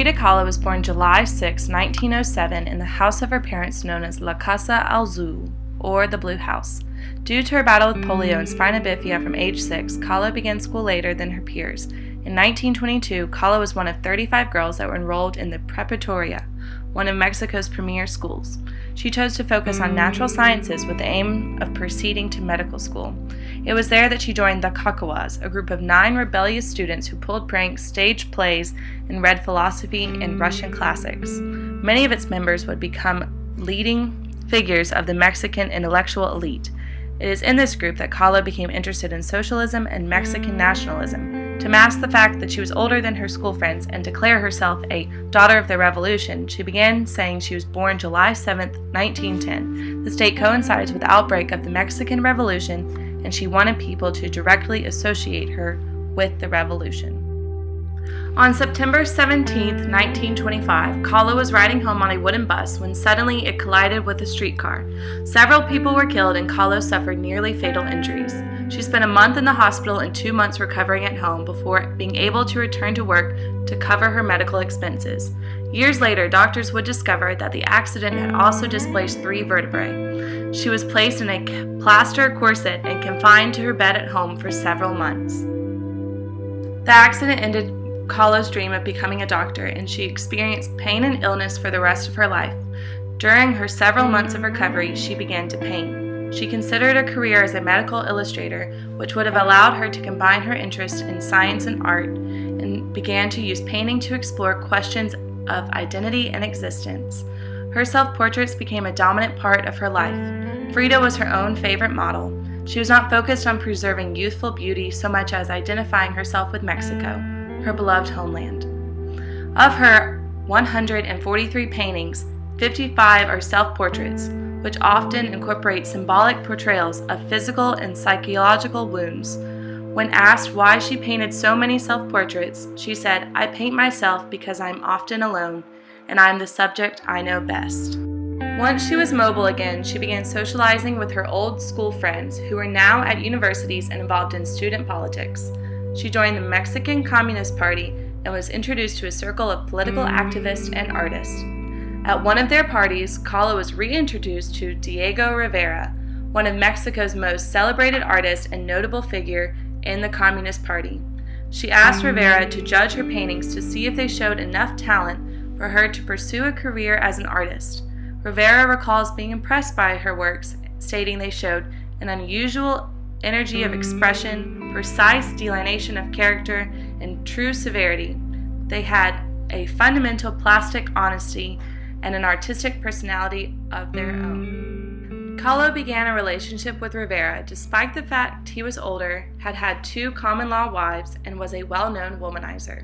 Frida Kahlo was born July 6, 1907 in the house of her parents known as La Casa Azul, or the Blue House. Due to her battle with polio and spina bifida from age 6, Kahlo began school later than her peers. In 1922, Kahlo was one of 35 girls that were enrolled in the Preparatoria, one of Mexico's premier schools. She chose to focus on natural sciences with the aim of proceeding to medical school. It was there that she joined the Cacahuas, a group of 9 rebellious students who pulled pranks, staged plays, and read philosophy and Russian classics. Many of its members would become leading figures of the Mexican intellectual elite. It is in this group that Kahlo became interested in socialism and Mexican nationalism. To mask the fact that she was older than her school friends and declare herself a daughter of the revolution, she began saying she was born July 7, 1910. This date coincides with the outbreak of the Mexican Revolution, and she wanted people to directly associate her with the revolution. On September 17, 1925, Kahlo was riding home on a wooden bus when suddenly it collided with a streetcar. Several people were killed and Kahlo suffered nearly fatal injuries. She spent a month in the hospital and 2 months recovering at home before being able to return to work to cover her medical expenses. Years later, doctors would discover that the accident had also displaced 3 vertebrae. She was placed in a plaster corset and confined to her bed at home for several months. The accident ended Kahlo's dream of becoming a doctor, and she experienced pain and illness for the rest of her life. During her several months of recovery, she began to paint. She considered a career as a medical illustrator, which would have allowed her to combine her interest in science and art, and began to use painting to explore questions of identity and existence. Her self-portraits became a dominant part of her life. Frida was her own favorite model. She was not focused on preserving youthful beauty so much as identifying herself with Mexico, her beloved homeland. Of her 143 paintings, 55 are self-portraits, which often incorporate symbolic portrayals of physical and psychological wounds. When asked why she painted so many self-portraits, she said, "I paint myself because I am often alone, and I am the subject I know best." Once she was mobile again, she began socializing with her old school friends who were now at universities and involved in student politics. She joined the Mexican Communist Party and was introduced to a circle of political activists and artists. At one of their parties, Kahlo was reintroduced to Diego Rivera, one of Mexico's most celebrated artists and notable figure in the Communist Party. She asked Rivera to judge her paintings to see if they showed enough talent for her to pursue a career as an artist. Rivera recalls being impressed by her works, stating they showed an unusual energy of expression, precise delineation of character, and true severity. They had a fundamental plastic honesty and an artistic personality of their own. Kahlo began a relationship with Rivera despite the fact he was older, had had 2 common-law wives, and was a well-known womanizer.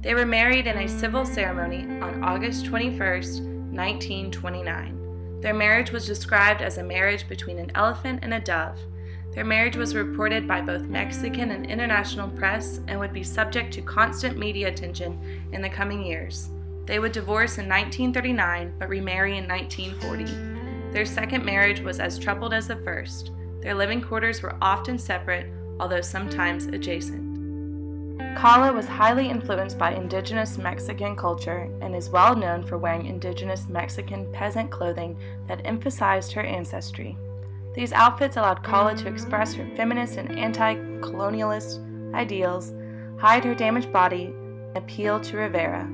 They were married in a civil ceremony on August 21, 1929. Their marriage was described as a marriage between an elephant and a dove. Their marriage was reported by both Mexican and international press and would be subject to constant media attention in the coming years. They would divorce in 1939 but remarry in 1940. Their second marriage was as troubled as the first. Their living quarters were often separate, although sometimes adjacent. Kahlo was highly influenced by indigenous Mexican culture and is well known for wearing indigenous Mexican peasant clothing that emphasized her ancestry. These outfits allowed Kahlo to express her feminist and anti-colonialist ideals, hide her damaged body, and appeal to Rivera.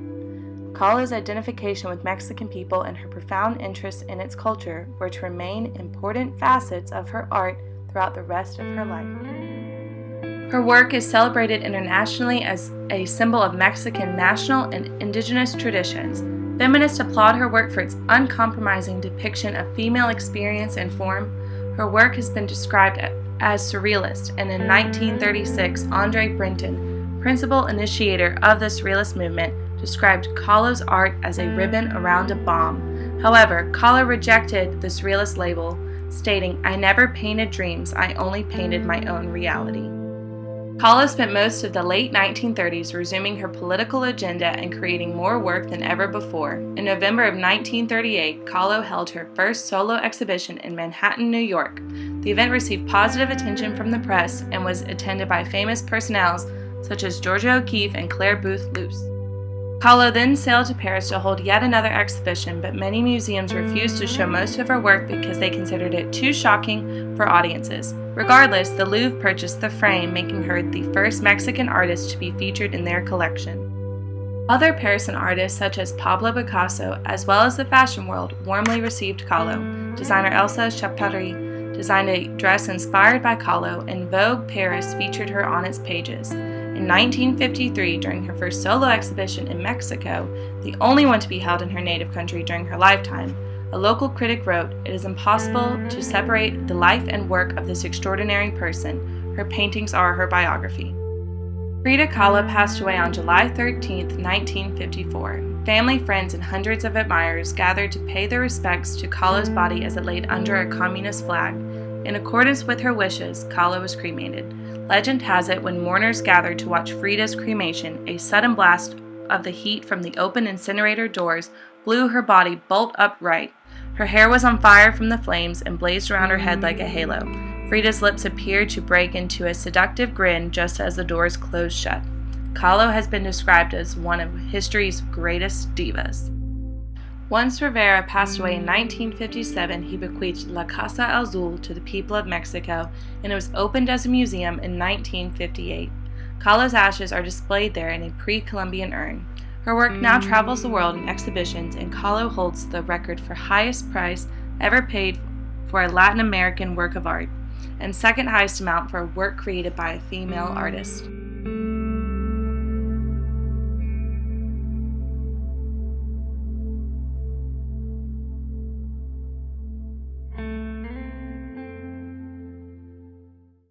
Kahlo's identification with Mexican people and her profound interest in its culture were to remain important facets of her art throughout the rest of her life. Her work is celebrated internationally as a symbol of Mexican national and indigenous traditions. Feminists applaud her work for its uncompromising depiction of female experience and form. Her work has been described as surrealist, and in 1936, Andre Breton, principal initiator of the surrealist movement, described Kahlo's art as a ribbon around a bomb. However, Kahlo rejected the surrealist label, stating, "I never painted dreams, I only painted my own reality." Kahlo spent most of the late 1930s resuming her political agenda and creating more work than ever before. In November of 1938, Kahlo held her first solo exhibition in Manhattan, New York. The event received positive attention from the press and was attended by famous personnels such as Georgia O'Keeffe and Claire Booth Luce. Kahlo then sailed to Paris to hold yet another exhibition, but many museums refused to show most of her work because they considered it too shocking for audiences. Regardless, the Louvre purchased the frame, making her the first Mexican artist to be featured in their collection. Other Parisian artists such as Pablo Picasso, as well as the fashion world, warmly received Kahlo. Designer Elsa Schiaparelli designed a dress inspired by Kahlo, and Vogue Paris featured her on its pages. In 1953, during her first solo exhibition in Mexico, the only one to be held in her native country during her lifetime, a local critic wrote, "It is impossible to separate the life and work of this extraordinary person. Her paintings are her biography." Frida Kahlo passed away on July 13, 1954. Family, friends, and hundreds of admirers gathered to pay their respects to Kahlo's body as it laid under a communist flag. In accordance with her wishes, Kahlo was cremated. Legend has it when mourners gathered to watch Frida's cremation, a sudden blast of the heat from the open incinerator doors blew her body bolt upright. Her hair was on fire from the flames and blazed around her head like a halo. Frida's lips appeared to break into a seductive grin just as the doors closed shut. Kahlo has been described as one of history's greatest divas. Once Rivera passed away in 1957, he bequeathed La Casa Azul to the people of Mexico, and it was opened as a museum in 1958. Kahlo's ashes are displayed there in a pre-Columbian urn. Her work now travels the world in exhibitions, and Kahlo holds the record for highest price ever paid for a Latin American work of art, and second highest amount for a work created by a female artist.